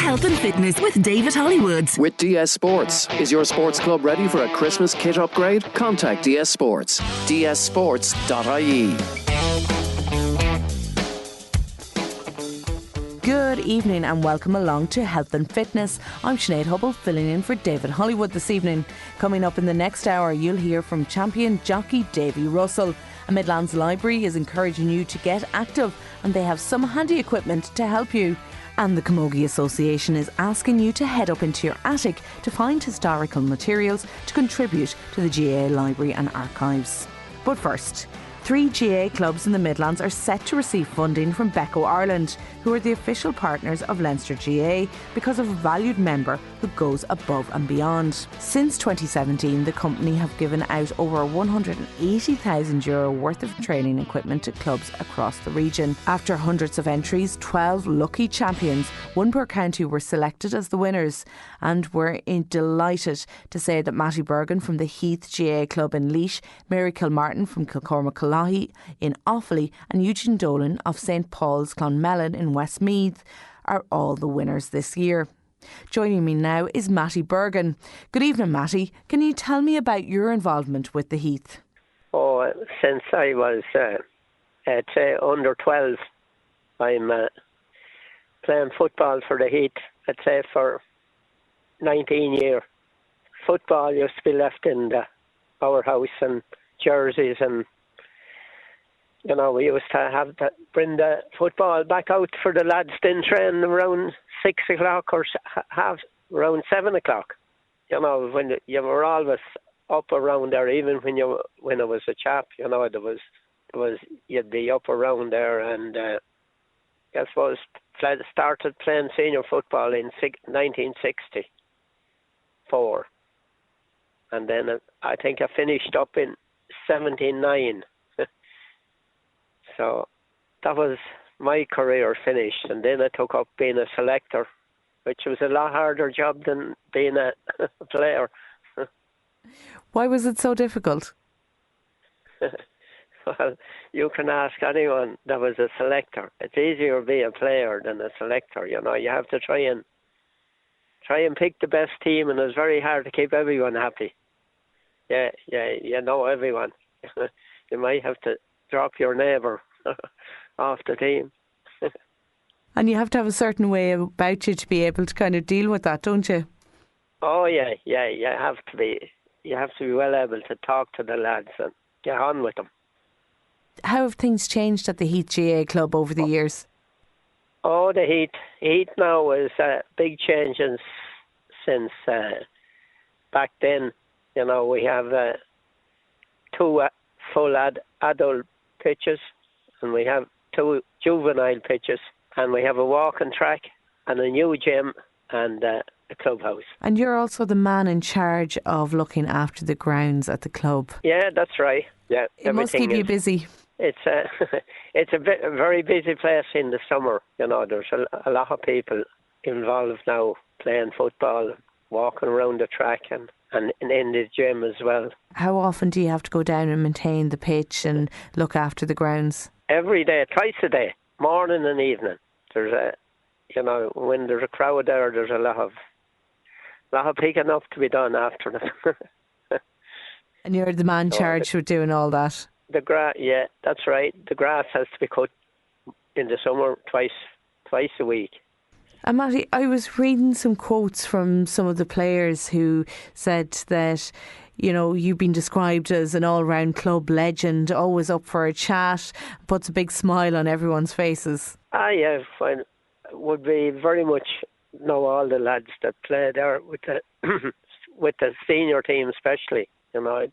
Health and Fitness with David Hollywood. With DS Sports. Is your sports club ready for a Christmas kit upgrade? Contact DS Sports. dssports.ie. Good evening and welcome along to Health and Fitness. I'm Sinead Hubble, filling in for David Hollywood this evening. Coming up in the next hour, you'll hear from champion jockey Davy Russell. A Midlands Library is encouraging you to get active, and they have some handy equipment to help you. And the Camogie Association is asking you to head up into your attic to find historical materials to contribute to the GAA Library and Archives. But first, 3 GAA clubs in the Midlands are set to receive funding from Beco Ireland, who are the official partners of Leinster GAA because of a valued member who goes above and beyond. Since 2017, the company have given out over €180,000 worth of training equipment to clubs across the region. After hundreds of entries, 12 lucky champions, one per county, were selected as the winners, and we're delighted to say that Matty Bergen from the Heath GAA Club in Laois, Mary Kilmartin from Kilcormac in Offaly, and Eugene Dolan of St Paul's Clonmellon in Westmeath are all the winners this year. Joining me now is Matty Bergen. Good evening, Matty. Can you tell me about your involvement with the Heath? Oh, since I was under 12, I'm playing football for the Heath, I'd say for 19 years. Football used to be left in our house, and jerseys, and you know, we used to have to bring the football back out for the lads to train around 6 o'clock or around 7 o'clock. You know, when you were always up around there, even when I was a chap, you know, there was you'd be up around there, and I suppose started playing senior football in 1964, and then I think I finished up in 79. So that was my career finished, and then I took up being a selector, which was a lot harder job than being a player. Why was it so difficult? Well, you can ask anyone that was a selector. It's easier to be a player than a selector. You know, you have to try and pick the best team, and it's very hard to keep everyone happy. Yeah, you know everyone. You might have to drop your neighbour off the team. And you have to have a certain way about you to be able to kind of deal with that, don't you? Oh yeah. You have to be well able to talk to the lads and get on with them. How have things changed at the Heath GAA Club over the years? Oh, the Heath now is big changes since back then. You know, we have 2 full adult pitches, and we have 2 juvenile pitches, and we have a walking track and a new gym and a clubhouse. And you're also the man in charge of looking after the grounds at the club. Yeah, that's right. Yeah, it must keep you busy. It's a very busy place in the summer. You know, there's a lot of people involved now playing football, walking around the track, and in the gym as well. How often do you have to go down and maintain the pitch and look after the grounds? Every day, twice a day, morning and evening. There's when there's a crowd there, there's a lot of picking up to be done after that. And you're the man charged with doing all that? The grass, yeah, that's right. The grass has to be cut in the summer twice a week. And Matty, I was reading some quotes from some of the players who said that, you know, you've been described as an all-round club legend, always up for a chat, puts a big smile on everyone's faces. Yeah, fine. Would be very much know all the lads that play there with the senior team especially. You know,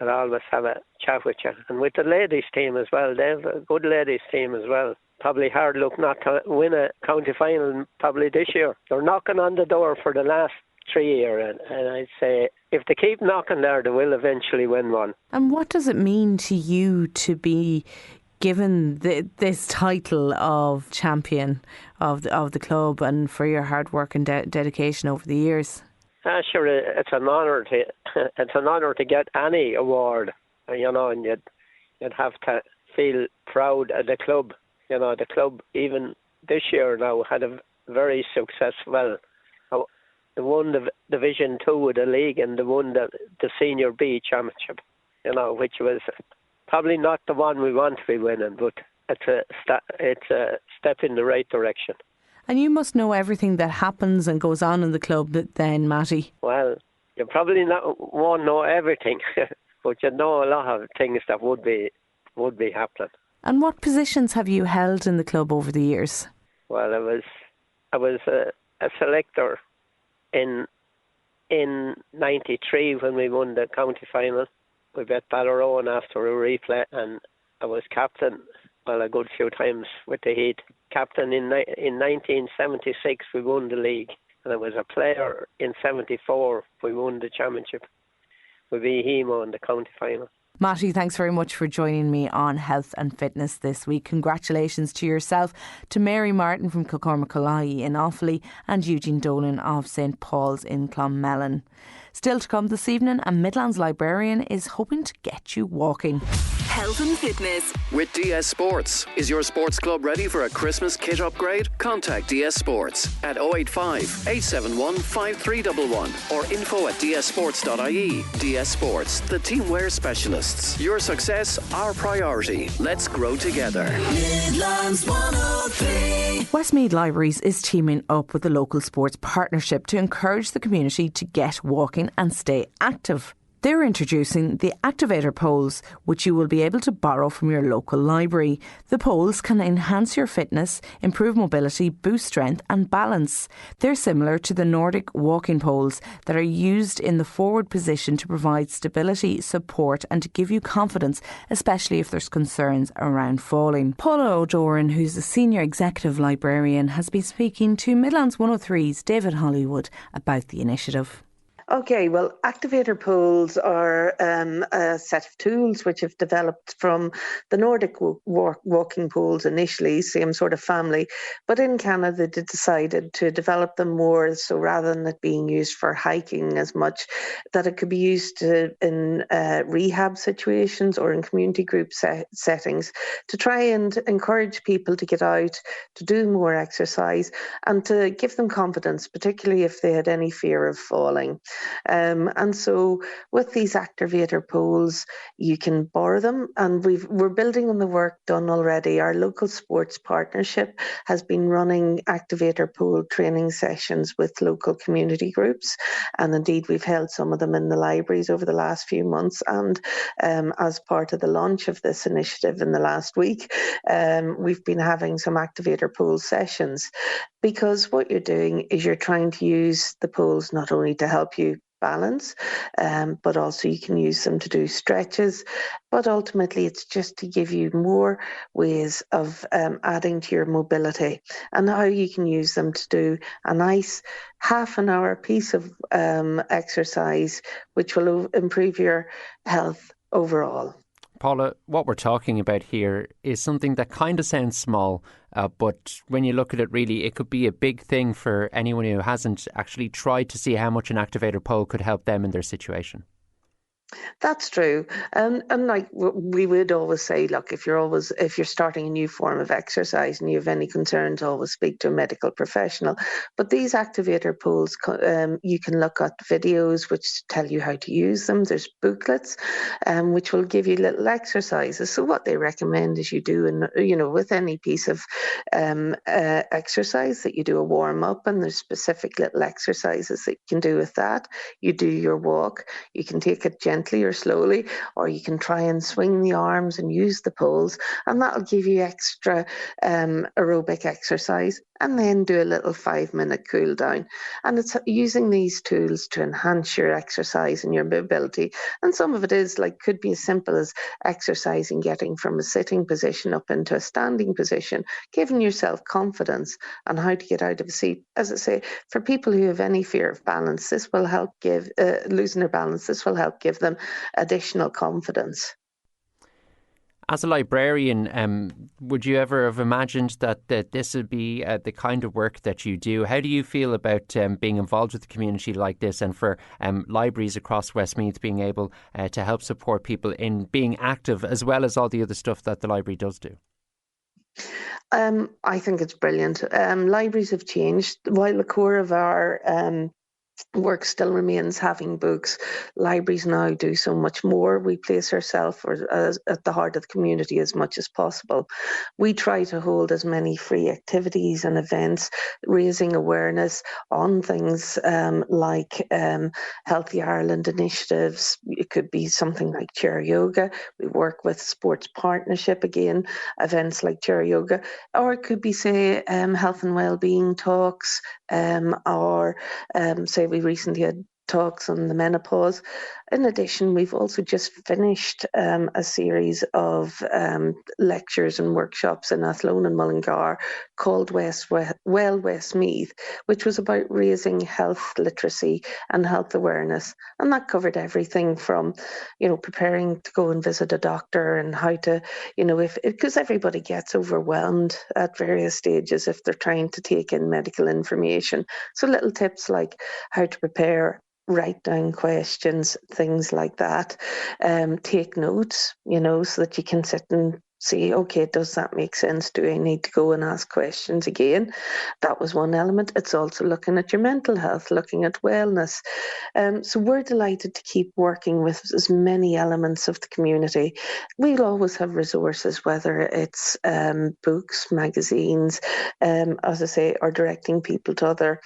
I'd always have a chat with you. And with the ladies team as well, they have a good ladies team as well. Probably hard luck not to win a county final probably this year. They're knocking on the door for the last 3 years, and I'd say if they keep knocking there, they will eventually win one. And what does it mean to you to be given this title of champion of the club, and for your hard work and dedication over the years? Sure, it's an honour to get any award, you know, and you'd have to feel proud of the club. You know, the club even this year now had a very successful. Well, they won the Division 2 of the league, and they won the Senior B Championship, which was probably not the one we want to be winning, but it's a step in the right direction. And you must know everything that happens and goes on in the club then, Matty. Well, you probably won't know everything, but you know a lot of things that would be happening. And what positions have you held in the club over the years? Well, I was a selector in '93 when we won the county final. We bet Ballaroan after a replay, and I was captain a good few times with the Heat. Captain in 1976, we won the league, and I was a player in '74. We won the championship. We beat Hemo in the county final. Matty, thanks very much for joining me on Health and Fitness this week. Congratulations to yourself, to Mary Martin from Kilcormac in Offaly and Eugene Dolan of St Paul's in Clonmelon. Still to come this evening, a Midlands librarian is hoping to get you walking. Health and Fitness. With DS Sports. Is your sports club ready for a Christmas kit upgrade? Contact DS Sports at 085 871 5311 or info@dsports.ie. DS Sports, the teamwear specialists. Your success, our priority. Let's grow together. Midlands 103. Westmeath Libraries is teaming up with the local sports partnership to encourage the community to get walking and stay active. They're introducing the Activator Poles, which you will be able to borrow from your local library. The poles can enhance your fitness, improve mobility, boost strength and balance. They're similar to the Nordic walking poles that are used in the forward position to provide stability, support and to give you confidence, especially if there's concerns around falling. Paula O'Doran, who's a senior executive librarian, has been speaking to Midlands 103's David Hollywood about the initiative. Okay, well, activator poles are a set of tools which have developed from the Nordic walking poles initially, same sort of family, but in Canada they decided to develop them more, so rather than it being used for hiking as much, that it could be used in rehab situations or in community group settings to try and encourage people to get out, to do more exercise and to give them confidence, particularly if they had any fear of falling. And so with these activator poles, you can borrow them, and we're building on the work done already. Our local sports partnership has been running activator pole training sessions with local community groups, and indeed we've held some of them in the libraries over the last few months, and as part of the launch of this initiative in the last week, we've been having some activator pole sessions, because what you're doing is you're trying to use the poles not only to help you balance, but also you can use them to do stretches, but ultimately it's just to give you more ways of adding to your mobility, and how you can use them to do a nice half an hour piece of exercise which will improve your health overall. Paula, what we're talking about here is something that kind of sounds small, but when you look at it, really, it could be a big thing for anyone who hasn't actually tried to see how much an activator pole could help them in their situation. That's true. And like we would always say, look, if you're starting a new form of exercise and you have any concerns, always speak to a medical professional. But these activator poles, you can look at videos which tell you how to use them. There's booklets which will give you little exercises. So what they recommend is you do, with any piece of exercise, that you do a warm up, and there's specific little exercises that you can do with that. You do your walk. You can take it gently or slowly, or you can try and swing the arms and use the poles, and that'll give you extra aerobic exercise, and then do a little 5-minute cool down. And it's using these tools to enhance your exercise and your mobility. And some of it could be as simple as exercising, getting from a sitting position up into a standing position, giving yourself confidence on how to get out of a seat. As I say, for people who have any fear of balance, this will help give losing their balance. This will help give them additional confidence. As a librarian, would you ever have imagined that this would be the kind of work that you do? How do you feel about being involved with a community like this, and for libraries across Westmeath being able to help support people in being active, as well as all the other stuff that the library does do? I think it's brilliant. Libraries have changed. While the core of our work still remains having books, libraries now do so much more. We place ourselves at the heart of the community as much as possible. We try to hold as many free activities and events, raising awareness on things like Healthy Ireland initiatives. It could be something like chair yoga. We work with Sports Partnership again, events like chair yoga, or it could be, say, health and wellbeing talks, or say we recently had talks on the menopause. In addition, we've also just finished a series of lectures and workshops in Athlone and Mullingar called Westmeath, which was about raising health literacy and health awareness. And that covered everything from, preparing to go and visit a doctor and how to, because everybody gets overwhelmed at various stages if they're trying to take in medical information. So little tips like how to prepare, write down questions, things like that. Take notes, so that you can sit and see, okay, does that make sense? Do I need to go and ask questions again? That was one element. It's also looking at your mental health, looking at wellness. So we're delighted to keep working with as many elements of the community. We'll always have resources, whether it's books, magazines, as I say, or directing people to other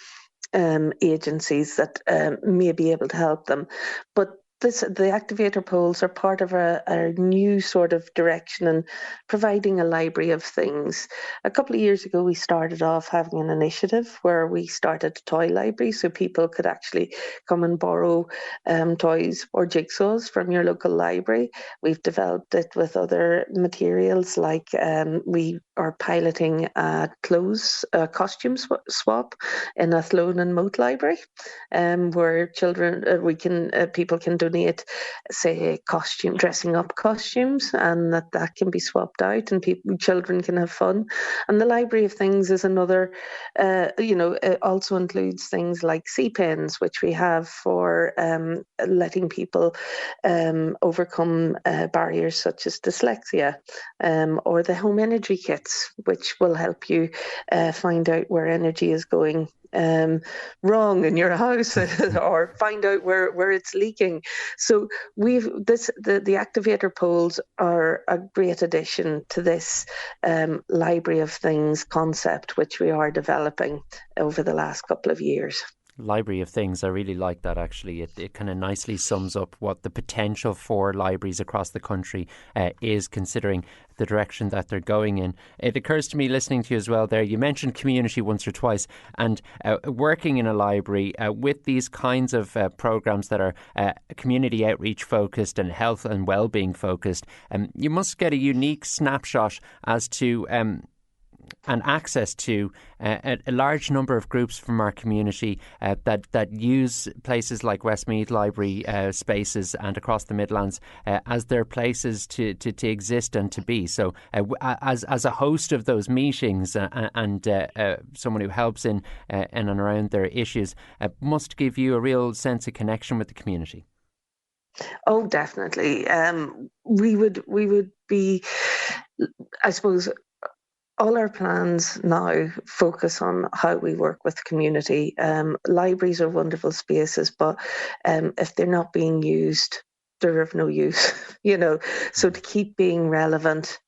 agencies that may be able to help them. But the activator polls are part of a new sort of direction and providing a library of things. A couple of years ago, we started off having an initiative where we started a toy library so people could actually come and borrow toys or jigsaws from your local library. We've developed it with other materials, like we are piloting a costume swap in Athlone and Moat Library, where people can donate, say, dressing up costumes, and that can be swapped out, and children can have fun. And the Library of Things is another, it also includes things like C-pens, which we have for letting people overcome barriers such as dyslexia, or the home energy kits, which will help you find out where energy is going wrong in your house or find out where it's leaking. So the activator polls are a great addition to this Library of Things concept, which we are developing over the last couple of years. Library of Things, I really like that actually. It kind of nicely sums up what the potential for libraries across the country is, considering the direction that they're going in. It occurs to me, listening to you as well there, you mentioned community once or twice, and working in a library with these kinds of programmes that are community outreach focused and health and well-being focused, you must get a unique snapshot as to and access to a large number of groups from our community that use places like Westmeath Library spaces and across the Midlands as their places to exist and to be. So as a host of those meetings and someone who helps in and around their issues must give you a real sense of connection with the community. Oh, definitely. We would be, I suppose, all our plans now focus on how we work with the community. Libraries are wonderful spaces, but if they're not being used, they're of no use, So to keep being relevant,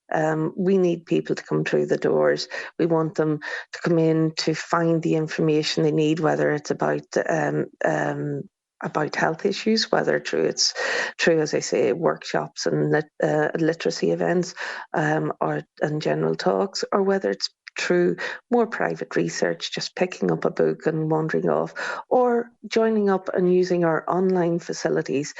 we need people to come through the doors. We want them to come in to find the information they need, whether it's about health issues, whether it's through, as I say, workshops and literacy events and general talks, or whether it's through more private research, just picking up a book and wandering off, or joining up and using our online facilities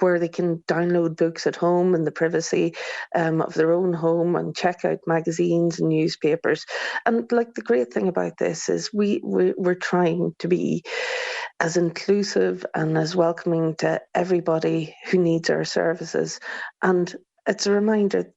where they can download books at home in the privacy of their own home and check out magazines and newspapers. And like, the great thing about this is we're trying to be as inclusive and as welcoming to everybody who needs our services. And it's a reminder,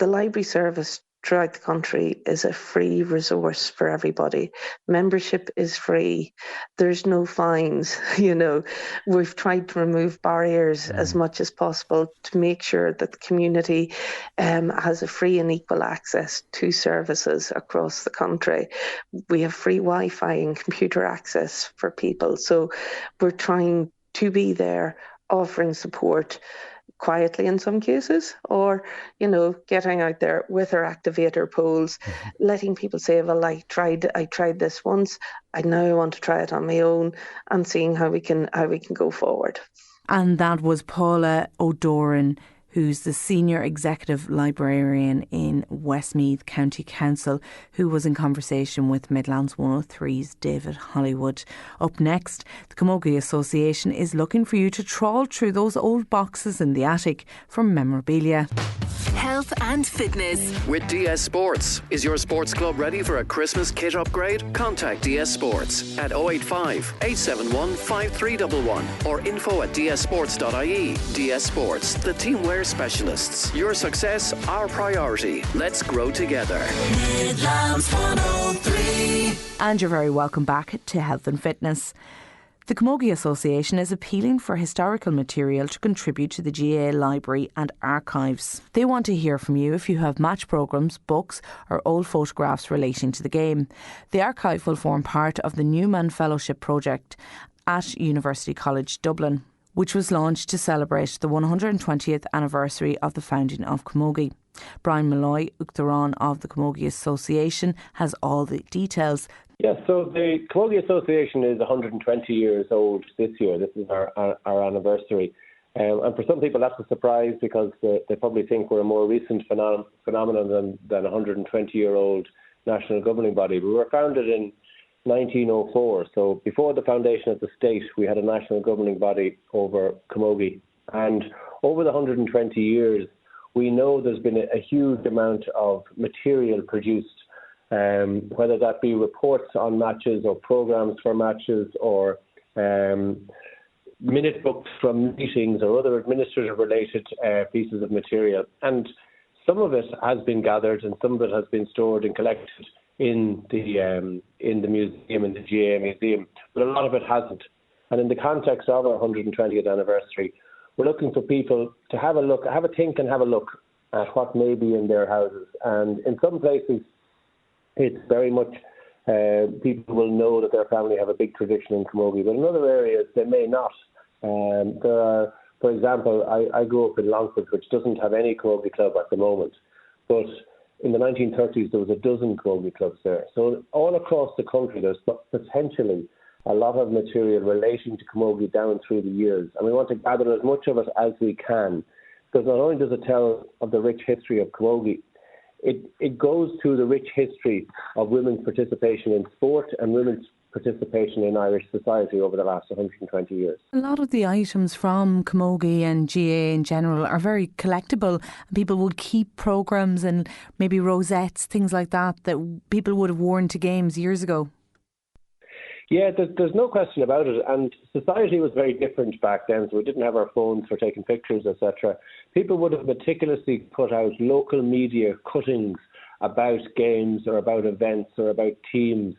the library service throughout the country is a free resource for everybody. Membership is free. There's no fines. We've tried to remove barriers as much as possible to make sure that the community has a free and equal access to services across the country. We have free Wi-Fi and computer access for people. So we're trying to be there, offering support quietly in some cases, or getting out there with our activator polls, letting people say, well, I tried this once, I now want to try it on my own, and seeing how we can go forward. And that was Paula O'Doran, who's the Senior Executive Librarian in Westmeath County Council, who was in conversation with Midlands 103's David Hollywood. Up next, the Camogie Association is looking for you to trawl through those old boxes in the attic for memorabilia. Health and fitness. With DS Sports. Is your sports club ready for a Christmas kit upgrade? Contact DS Sports at 085 871 5311 or info@dsports.ie. DS Sports, the teamwear specialists. Your success, our priority. Let's grow together. Midlands 103. And you're very welcome back to Health and Fitness. The Camogie Association is appealing for historical material to contribute to the GAA Library and Archives. They want to hear from you if you have match programmes, books or old photographs relating to the game. The archive will form part of the Newman Fellowship project at University College Dublin, which was launched to celebrate the 120th anniversary of the founding of Camogie. Brian Malloy, Uachtaráin of the Camogie Association, has all the details. Yes, so the Camogie Association is 120 years old this year. This is our anniversary. And for some people that's a surprise because they probably think we're a more recent phenomenon than a 120-year-old national governing body. We were founded in 1904, so before the foundation of the state, we had a national governing body over Camogie. And over the 120 years, we know there's been a huge amount of material produced, whether that be reports on matches or programmes for matches or minute books from meetings or other administrative-related pieces of material. And some of it has been gathered and some of it has been stored and collected in the museum, in the GAA Museum, but a lot of it hasn't. And in the context of our 120th anniversary, we're looking for people to have a think and have a look at what may be in their houses. And in some places, it's very much people will know that their family have a big tradition in Camogie, but in other areas they may not. There are, for example, I grew up in Longford, which doesn't have any Camogie club at the moment, but in the 1930s there was a dozen Camogie clubs there. So all across the country there's potentially a lot of material relating to Camogie down through the years, and we want to gather as much of it as we can, because not only does it tell of the rich history of Camogie, it goes to the rich history of women's participation in sport and women's participation in Irish society over the last 120 years. A lot of the items from Camogie and GAA in general are very collectible. People would keep programmes and maybe rosettes, things like that people would have worn to games years ago. Yeah, there's no question about it. And society was very different back then, so we didn't have our phones for taking pictures, etc. People would have meticulously put out local media cuttings about games or about events or about teams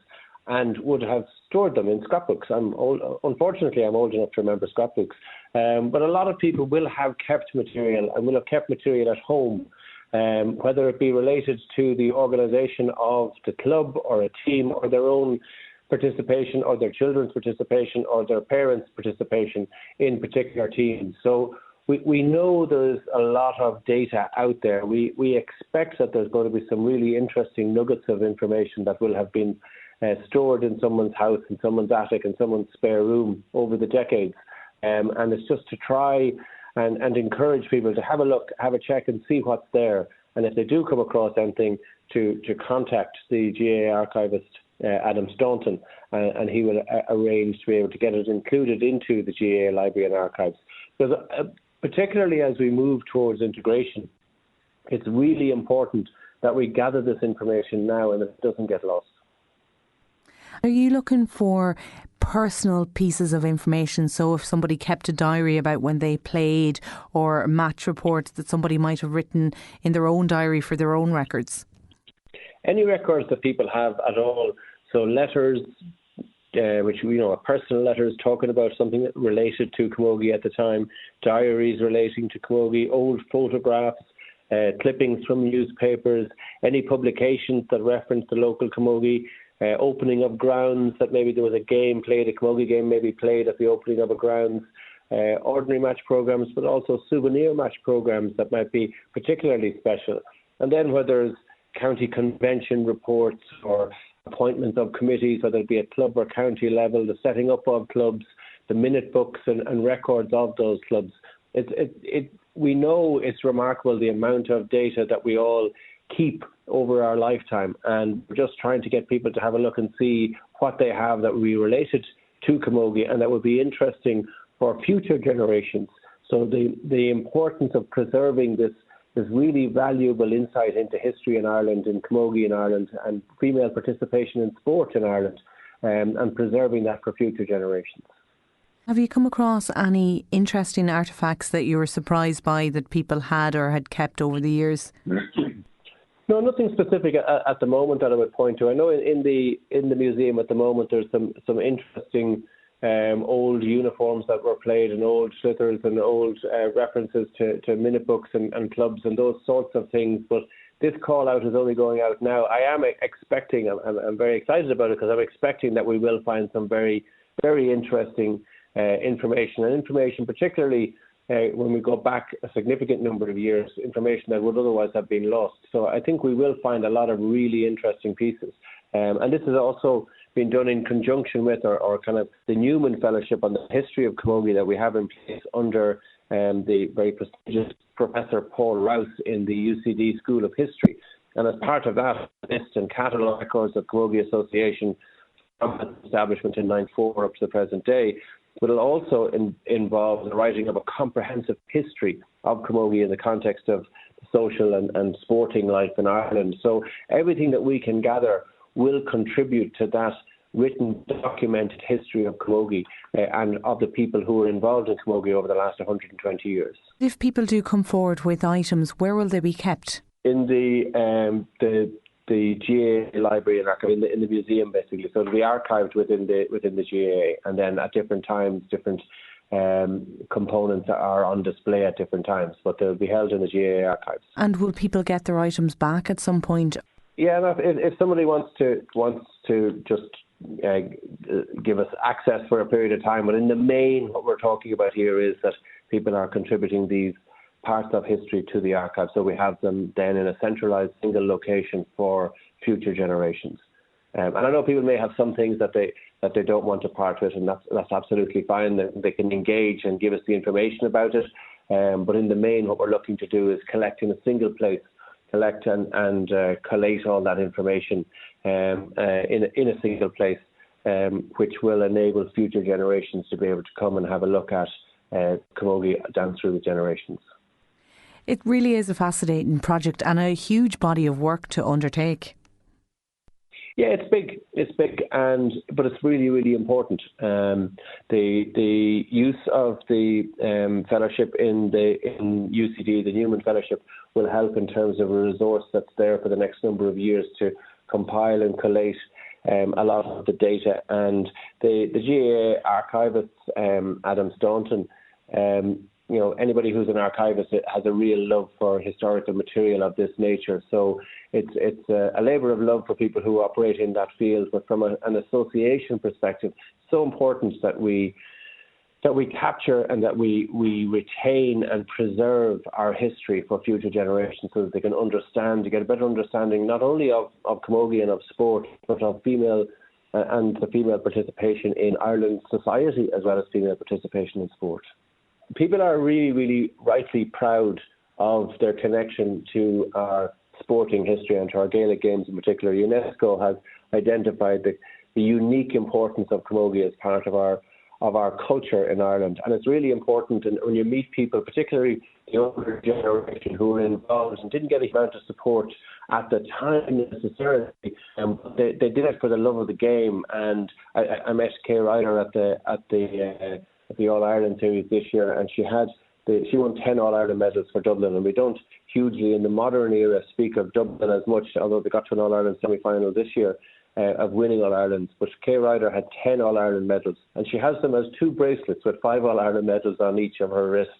and would have stored them in scrapbooks. Unfortunately, I'm old enough to remember scrapbooks. But a lot of people will have kept material and will have kept material at home, whether it be related to the organisation of the club or a team or their own participation or their children's participation or their parents' participation in particular teams. So we know there's a lot of data out there. We expect that there's going to be some really interesting nuggets of information that will have been stored in someone's house, in someone's attic, in someone's spare room over the decades. And it's just to try and encourage people to have a look, have a check and see what's there. And if they do come across anything, to contact the GAA archivist, Adam Staunton, and he will arrange to be able to get it included into the GAA Library and Archives. Because particularly as we move towards integration, it's really important that we gather this information now and it doesn't get lost. Are you looking for personal pieces of information? So if somebody kept a diary about when they played or match reports that somebody might have written in their own diary for their own records? any records that people have at all. So letters, which are personal letters talking about something that related to Camogie at the time, diaries relating to Camogie, old photographs, clippings from newspapers, any publications that reference the local Camogie, opening of grounds, that maybe there was a game played, a Camogie game maybe played at the opening of a grounds, ordinary match programs, but also souvenir match programs that might be particularly special. And then whether there's county convention reports or appointments of committees, whether it be at club or county level, the setting up of clubs, the minute books and records of those clubs. We know it's remarkable the amount of data that we all keep over our lifetime, and we're just trying to get people to have a look and see what they have that will be related to Camogie and that will be interesting for future generations. So the importance of preserving this really valuable insight into history in Ireland, in Camogie in Ireland, and female participation in sport in Ireland, and preserving that for future generations. Have you come across any interesting artefacts that you were surprised by that people had or had kept over the years? No, nothing specific at the moment that I would point to. I know in the museum at the moment there's some interesting old uniforms that were played and old slithers and old references to minute books and clubs and those sorts of things. But this call out is only going out now. I am expecting, I'm very excited about it because I'm expecting that we will find some very, very interesting information particularly when we go back a significant number of years, information that would otherwise have been lost. So I think we will find a lot of really interesting pieces. And this has also been done in conjunction with or kind of the Newman Fellowship on the history of Camogie that we have in place under the very prestigious Professor Paul Rouse in the UCD School of History. And as part of that, list and catalogue records of Camogie Association from its establishment in 94 up to the present day, but it'll also involve the writing of a comprehensive history of Camogie in the context of social and sporting life in Ireland. So everything that we can gather will contribute to that written, documented history of Camogie and of the people who were involved in Camogie over the last 120 years. If people do come forward with items, where will they be kept? In the GAA library and archive, in the museum basically. So it'll be archived within the GAA, and then at different times, different components are on display at different times, but they'll be held in the GAA archives. And will people get their items back at some point? Yeah, if somebody wants to just give us access for a period of time, but in the main, what we're talking about here is that people are contributing these parts of history to the archive, so we have them then in a centralised single location for future generations. And I know people may have some things that they don't want to part with, and that's absolutely fine. They can engage and give us the information about it. But in the main, what we're looking to do is collect in a single place, collect and collate all that information in a single place, which will enable future generations to be able to come and have a look at Camogie down through the generations. It really is a fascinating project and a huge body of work to undertake. Yeah, it's big, but it's really, really important. The use of the fellowship in UCD, the Newman Fellowship, will help in terms of a resource that's there for the next number of years to compile and collate a lot of the data. And the GAA archivist, Adam Staunton, anybody who's an archivist has a real love for historical material of this nature. So it's a labour of love for people who operate in that field. But from an association perspective, it's so important that we capture and that we retain and preserve our history for future generations, so that they can understand, to get a better understanding not only of Camogie and of sport, but of female and the female participation in Ireland's society, as well as female participation in sport. People are really, really rightly proud of their connection to our sporting history and to our Gaelic games in particular. UNESCO has identified the unique importance of Camogie as part of our culture in Ireland. And it's really important, and when you meet people, particularly the older generation who were involved and didn't get a amount of support at the time necessarily, they did it for the love of the game. And I met Kay Ryder at the All-Ireland Series this year, and she had She won 10 All-Ireland medals for Dublin, and we don't hugely in the modern era speak of Dublin as much, although they got to an All-Ireland semi-final this year of winning All-Ireland. But Kay Ryder had 10 All-Ireland medals, and she has them as 2 bracelets with 5 All-Ireland medals on each of her wrists.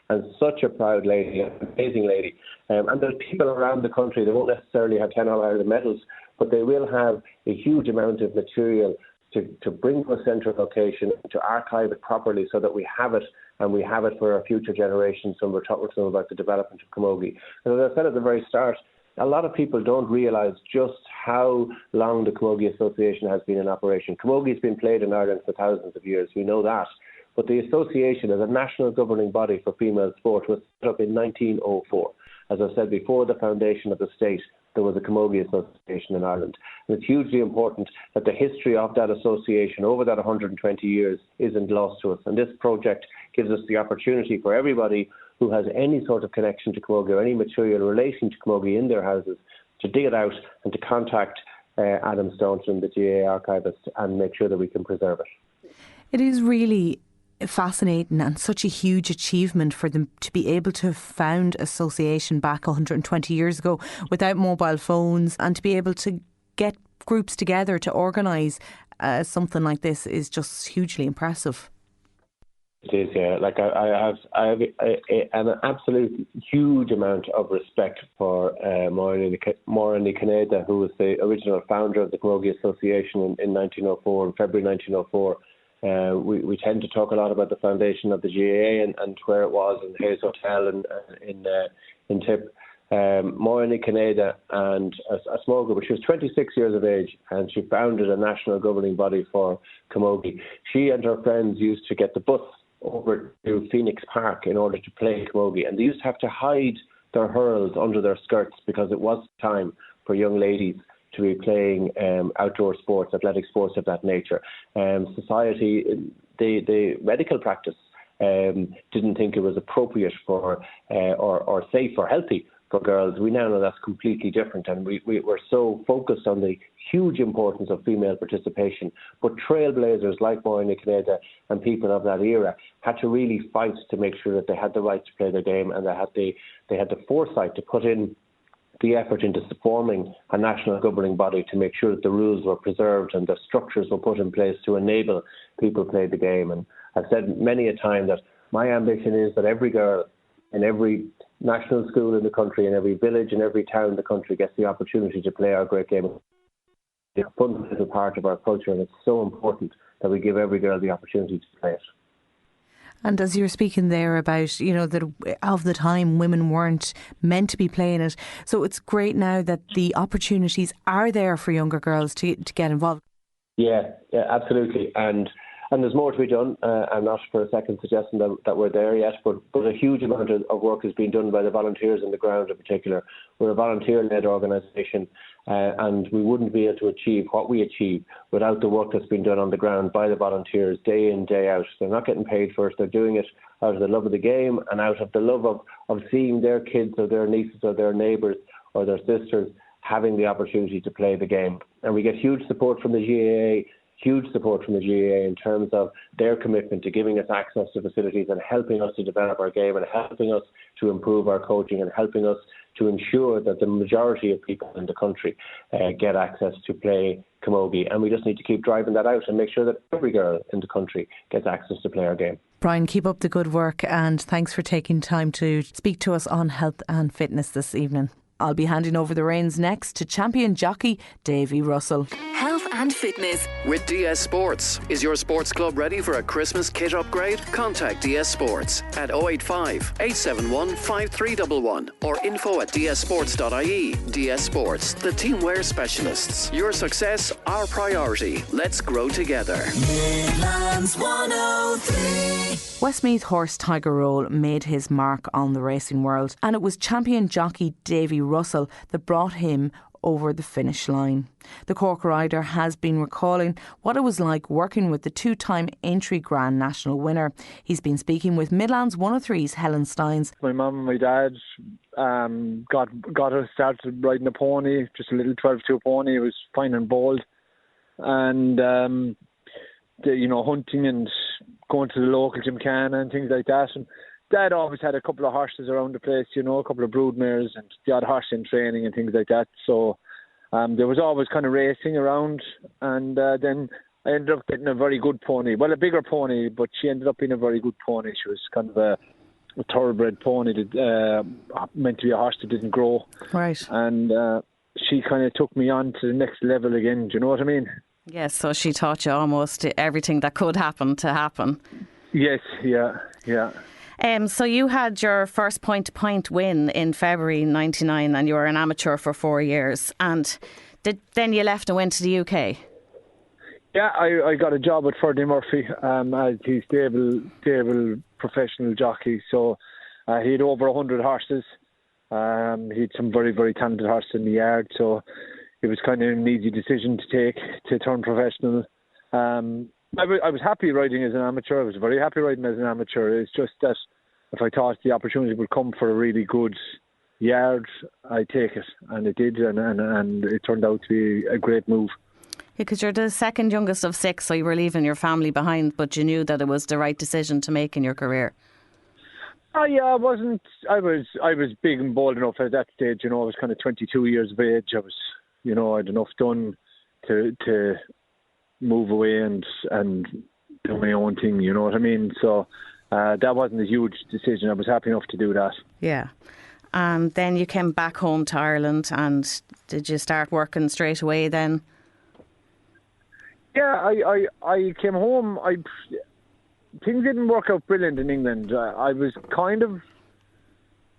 And such a proud lady, an amazing lady. And there's people around the country that won't necessarily have 10 All-Ireland medals, but they will have a huge amount of material to bring to a central location, to archive it properly so that we have it, and we have it for our future generations when we're talking to them about the development of camogie. And as I said at the very start, a lot of people don't realise just how long the Camogie Association has been in operation. Camogie has been played in Ireland for thousands of years, we know that. But the association as a national governing body for female sport was set up in 1904. As I said, before the foundation of the state, there was a Camogie Association in Ireland. And it's hugely important that the history of that association over that 120 years isn't lost to us. And this project gives us the opportunity for everybody who has any sort of connection to camogie or any material relating to camogie in their houses to dig it out and to contact Adam Staunton, the GAA archivist, and make sure that we can preserve it. It is really fascinating and such a huge achievement for them to be able to found association back 120 years ago without mobile phones, and to be able to get groups together to organise something like this is just hugely impressive. It is, yeah. Like I have an absolute huge amount of respect for Maureen Caneda, who was the original founder of the Camogie Association in 1904, in February 1904. We tend to talk a lot about the foundation of the GAA and where it was in Hayes Hotel and in Tip. Maureen Caneda and a small group. She was 26 years of age, and she founded a national governing body for camogie. She and her friends used to get the bus over to Phoenix Park in order to play camogie, and they used to have to hide their hurls under their skirts because it was time for young ladies to be playing outdoor sports, athletic sports of that nature. Society, the medical practice didn't think it was appropriate for or safe or healthy for girls. We now know that's completely different, and we're so focused on the huge importance of female participation. But trailblazers like Maureen Caneda and people of that era had to really fight to make sure that they had the right to play their game, and they had the foresight to put in the effort into forming a national governing body to make sure that the rules were preserved and the structures were put in place to enable people to play the game. And I've said many a time that my ambition is that every girl in every national school in the country, in every village, in every town in the country gets the opportunity to play our great game. It's a fundamental part of our culture, and it's so important that we give every girl the opportunity to play it. And as you were speaking there about, you know, that of the time women weren't meant to be playing it. So it's great now that the opportunities are there for younger girls to get involved. Yeah, absolutely. And there's more to be done. I'm not for a second suggesting that we're there yet, but a huge amount of work is being done by the volunteers on the ground in particular. We're a volunteer-led organisation, and we wouldn't be able to achieve what we achieve without the work that's been done on the ground by the volunteers day in, day out. They're not getting paid for it. They're doing it out of the love of the game and out of the love of seeing their kids or their nieces or their neighbours or their sisters having the opportunity to play the game. And we get huge support from the GAA, in terms of their commitment to giving us access to facilities and helping us to develop our game and helping us to improve our coaching and helping us to ensure that the majority of people in the country get access to play camogie. And we just need to keep driving that out and make sure that every girl in the country gets access to play our game. Brian, keep up the good work, and thanks for taking time to speak to us on health and fitness this evening. I'll be handing over the reins next to champion jockey Davy Russell. Health and fitness with DS Sports. Is your sports club ready for a Christmas kit upgrade? Contact DS Sports at 085 871 5311 or info@dsports.ie. DS Sports, the teamwear specialists. Your success, our priority. Let's grow together. Midlands 103. Westmeath horse Tiger Roll made his mark on the racing world, and it was champion jockey Davy Russell that brought him over the finish line. The Cork rider has been recalling what it was like working with the two-time Aintree Grand National winner. He's been speaking with Midlands 103's Helen Steins. My mum and my dad got us started riding a pony, just a little 12-2 pony. It was fine and bold. And, hunting and going to the local gymkhana and things like that. And Dad always had a couple of horses around the place, you know, a couple of broodmares and the odd horse in training and things like that. So there was always kind of racing around, and then I ended up getting a very good pony. Well, a bigger pony, but she ended up being a very good pony. She was kind of a thoroughbred pony that meant to be a horse that didn't grow. Right. And she kind of took me on to the next level again. Do you know what I mean? Yes, so she taught you almost everything that could happen to happen. Yes, yeah. So you had your first point-to-point win in February '99, and you were an amateur for 4 years. And then you left and went to the UK. Yeah, I got a job at Ferdy Murphy as his stable professional jockey. So he had over 100 horses. He had some very, very talented horses in the yard. So it was kind of an easy decision to take to turn professional. I was happy riding as an amateur. I was very happy riding as an amateur. It's just that if I thought the opportunity would come for a really good yard, I'd take it. And it did, and it turned out to be a great move. Because you're the second youngest of 6, so you were leaving your family behind, but you knew that it was the right decision to make in your career. Oh yeah, I was big and bold enough at that stage. You know, I was kind of 22 years of age. I was, you know, I'd enough done to move away and do my own thing. You know what I mean? So that wasn't a huge decision. I was happy enough to do that. Yeah. And then you came back home to Ireland, and did you start working straight away then? Yeah, I came home. Things didn't work out brilliant in England. I was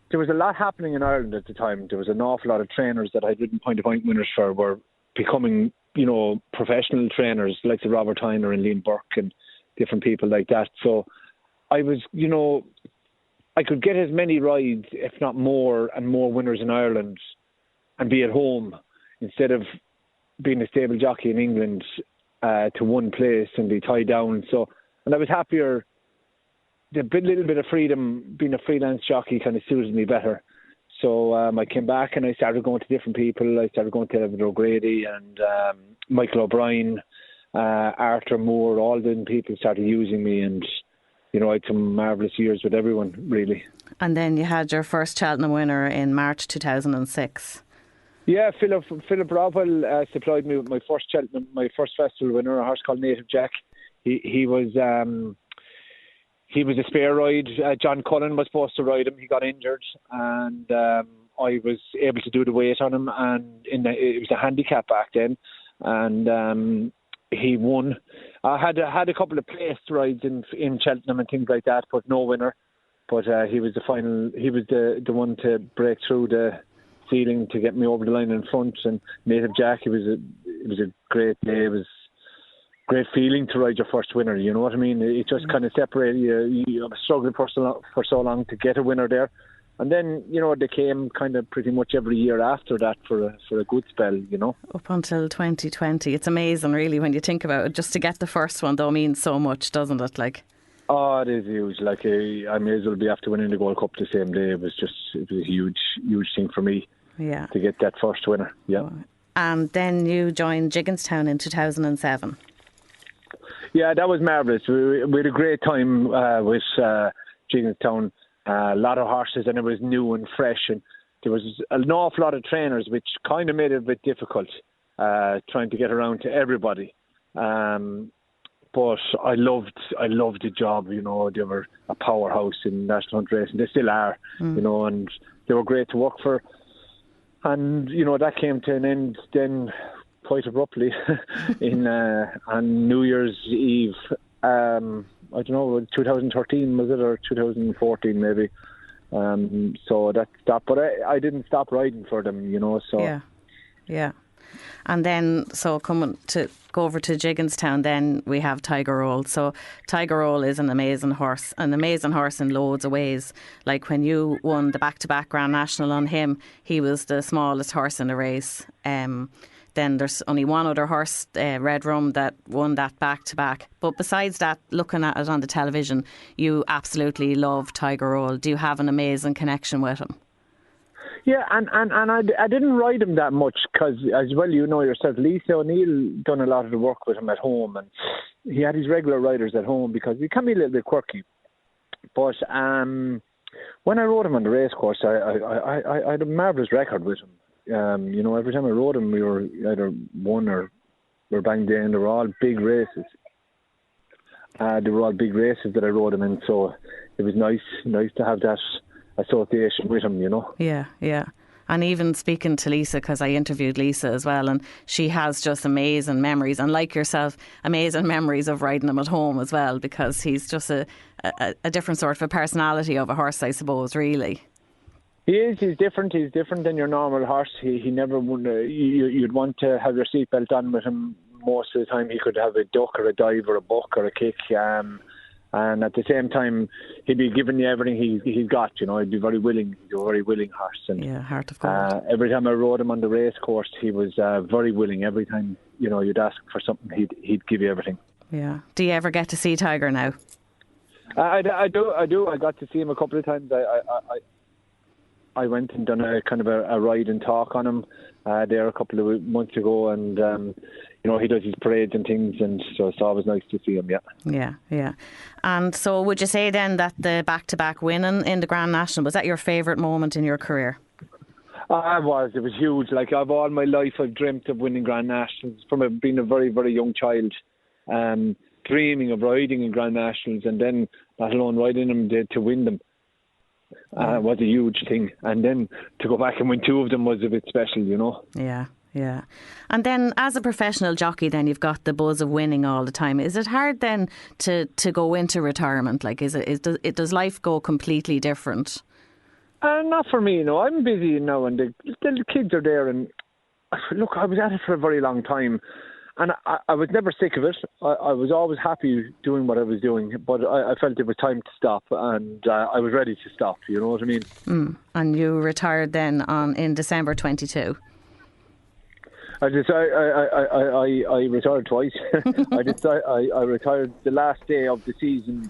there was a lot happening in Ireland at the time. There was an awful lot of trainers that I'd ridden point-to-point winners for were becoming, you know, professional trainers like the Robert Tyner and Liam Burke and different people like that. So I was, you know, I could get as many rides, if not more, and more winners in Ireland and be at home instead of being a stable jockey in England to one place and be tied down. So, and I was happier. The little bit of freedom, being a freelance jockey, kind of suited me better. So I came back and I started going to different people. I started going to Evan O'Grady and Michael O'Brien, Arthur Moore. All the people started using me, and you know, I had some marvellous years with everyone, really. And then you had your first Cheltenham winner in March 2006. Yeah, Philip Rodwell supplied me with my first Cheltenham, my first festival winner, a horse called Native Jack. He was a spare ride. John Cullen was supposed to ride him. He got injured, and I was able to do the weight on him. And it was a handicap back then, and he won. I had a couple of placed rides in Cheltenham and things like that, but no winner. But he was the final. He was the one to break through the ceiling to get me over the line in front. And Native Jack, it was a great day. It was a great feeling to ride your first winner. You know what I mean? It just kind of separated you. You were struggling for so long to get a winner there. And then, you know, they came kind of pretty much every year after that for a good spell, you know. Up until 2020. It's amazing, really, when you think about it. Just to get the first one, though, means so much, doesn't it? Like, oh, it is huge. Like, I may as well be after winning the Gold Cup the same day. It was a huge thing for me. Yeah. To get that first winner, yeah. And then you joined Gigginstown in 2007. Yeah, that was marvellous. We had a great time with Gigginstown. A lot of horses, and it was new and fresh, and there was an awful lot of trainers, which kind of made it a bit difficult trying to get around to everybody. But I loved the job. You know, they were a powerhouse in national hunt racing. They still are, you know, and they were great to work for. And you know, that came to an end then quite abruptly on New Year's Eve. I don't know, 2013 was it, or 2014 maybe. So that stopped, but I didn't stop riding for them, you know. So yeah. And then, so coming to go over to Gigginstown, then we have Tiger Roll. So Tiger Roll is an amazing horse in loads of ways. Like when you won the back-to-back Grand National on him, he was the smallest horse in the race. Then there's only one other horse, Red Rum, that won that back-to-back. But besides that, looking at it on the television, you absolutely love Tiger Roll. Do you have an amazing connection with him? Yeah, and I didn't ride him that much because, as well, you know yourself, Lisa O'Neill done a lot of the work with him at home, and he had his regular riders at home because he can be a little bit quirky. But when I rode him on the race course, I had a marvellous record with him. Every time I rode him, we were either won or we were banged in. They were all big races. That I rode him in, so it was nice to have that association with him, Yeah, yeah. And even speaking to Lisa, because I interviewed Lisa as well, and she has just amazing memories, and like yourself, amazing memories of riding him at home as well, because he's just a different sort of a personality of a horse, I suppose, really. He is. He's different. He's different than your normal horse. He never would. You'd want to have your seatbelt on with him most of the time. He could have a duck or a dive or a buck or a kick. And at the same time, he'd be giving you everything he's got. He'd be very willing. He's a very willing horse. And, heart of gold. Every time I rode him on the race course, he was very willing. Every time you'd ask for something, he'd give you everything. Yeah. Do you ever get to see Tiger now? I do. I got to see him a couple of times. I went and done a kind of a ride and talk on him there a couple of months ago, and he does his parades and things, and so it's always nice to see him. Yeah. And so, would you say then that the back-to-back winning in the Grand National, was that your favourite moment in your career? It was huge. Like, I've all my life I've dreamt of winning Grand Nationals from being a very, very young child, dreaming of riding in Grand Nationals, and then let alone riding them to win them. Was a huge thing, and then to go back and win two of them was a bit special, Yeah. And then as a professional jockey, then you've got the buzz of winning all the time. Is it hard then to go into retirement? Like, does life go completely different? Not for me, I'm busy now, and the kids are there, and look, I was at it for a very long time. And I was never sick of it. I was always happy doing what I was doing, but I felt it was time to stop, and I was ready to stop. You know what I mean? And you retired then in December 22. I retired twice. I retired the last day of the season,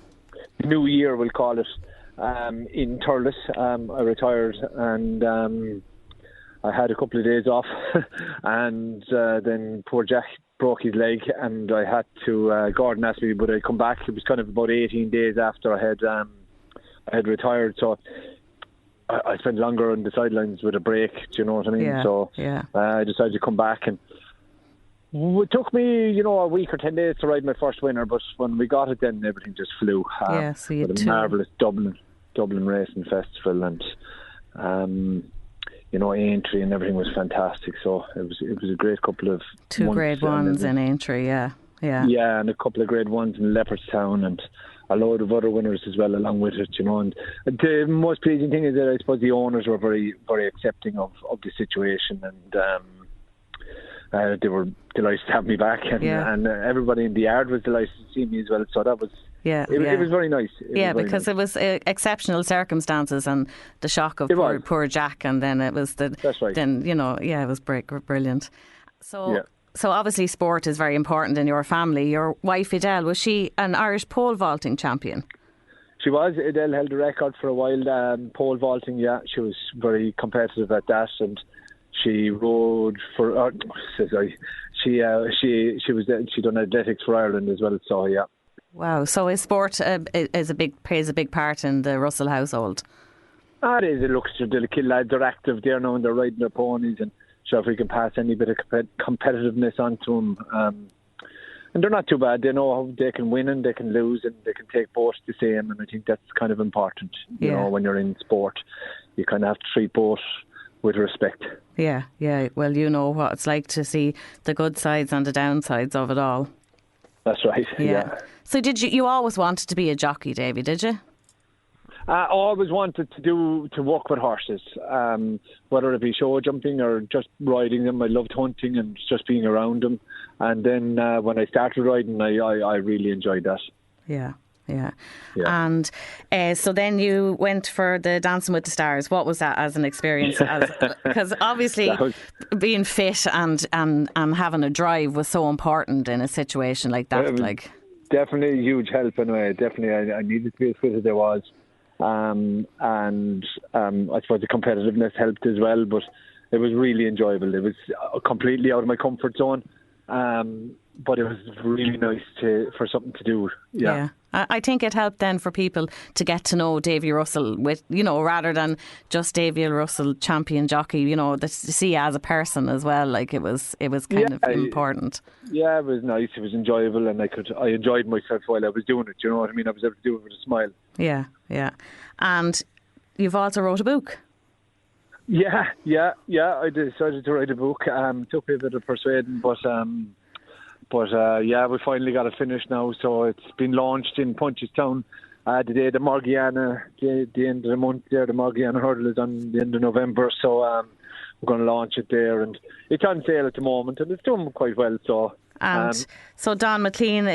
New Year we'll call it, in Thurles. I retired, and I had a couple of days off, and then poor Jack broke his leg, and I had to. Gordon asked me would I come back. It was kind of about 18 days after I had retired, so I spent longer on the sidelines with a break. Do you know what I mean? Yeah. I decided to come back, and it took me, a week or 10 days to ride my first winner. But when we got it, then everything just flew. So you with a marvellous Dublin Racing Festival, and Aintree and everything was fantastic. So it was a great couple of two months, grade ones in Aintree, yeah, and a couple of grade ones in Leopardstown, and a load of other winners as well along with it. And the most pleasing thing is that I suppose the owners were very, very accepting of the situation, and they were delighted to have me back, and everybody in the yard was delighted to see me as well. So that was. It was very nice. It was exceptional circumstances, and the shock of poor Jack, and then it was That's right. Then it was brilliant. So obviously sport is very important in your family. Your wife Adele, was she an Irish pole vaulting champion? She was. Adele held the record for a while. Pole vaulting, she was very competitive at that, and she rode for. She done athletics for Ireland as well. So yeah. Wow. So is sport plays a big part in the Russell household? It is. It looks the kid lads are active there now, and they're riding their ponies, and so if we can pass any bit of competitiveness onto them, and they're not too bad. They know how they can win and they can lose, and they can take both the same. And I think that's kind of important. You know, when you're in sport, you kind of have to treat both with respect. Yeah. Well, you know what it's like to see the good sides and the downsides of it all. That's right. Yeah. So did you always wanted to be a jockey, Davy, did you? I always wanted to work with horses, whether it be show jumping or just riding them. I loved hunting and just being around them. And then when I started riding, I really enjoyed that. Yeah. And so then you went for the Dancing with the Stars. What was that as an experience? Because obviously being fit and having a drive was so important in a situation like that. Definitely a huge help anyway. Definitely, I needed to be as fit as I was. And I suppose the competitiveness helped as well, but it was really enjoyable. It was completely out of my comfort zone, but it was really nice for something to do. I think it helped then for people to get to know Davy Russell with, rather than just Davy Russell, champion jockey, to see as a person as well. Like it was kind of important. Yeah, it was nice. It was enjoyable, and I enjoyed myself while I was doing it. You know what I mean? I was able to do it with a smile. Yeah. And you've also wrote a book. Yeah. I decided to write a book. Took me a bit of persuading, but we finally got it finished now. So it's been launched in Punchestown the day of the Morgiana, the end of the month there. The Morgiana Hurdle is on the end of November, so we're going to launch it there, and it's on sale at the moment, and it's doing quite well. So. And so Don McLean,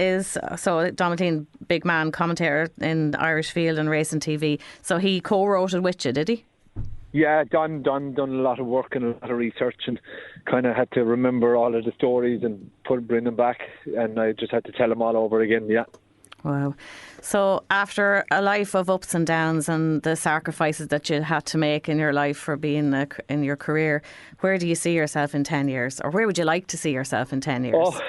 big man commentator in Irish Field and Racing TV. So he co-wrote it with you, did he? Yeah, Don done a lot of work and a lot of research, and kind of had to remember all of the stories and bring them back, and I just had to tell them all over again. Yeah. Wow. So after a life of ups and downs and the sacrifices that you had to make in your life for being in your career, where do you see yourself in 10 years? Or where would you like to see yourself in 10 years? Oh,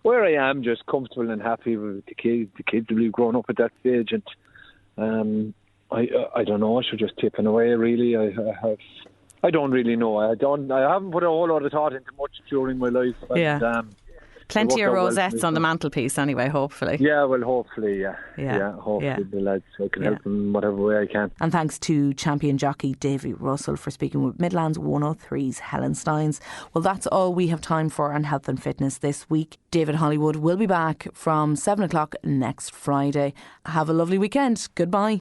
where I am, just comfortable and happy with the kids. The kids will be grown up at that stage, and I don't know. I should just tipping away. Really, I don't really know. I haven't put a whole lot of thought into much during my life. Yeah. Plenty of rosettes on the mantelpiece anyway, hopefully. Yeah, well, hopefully, yeah. Hopefully the lads, I can help them in whatever way I can. And thanks to champion jockey Davy Russell for speaking with Midlands 103's Helen Steins. Well, that's all we have time for on Health and Fitness this week. David Hollywood will be back from 7 o'clock next Friday. Have a lovely weekend. Goodbye.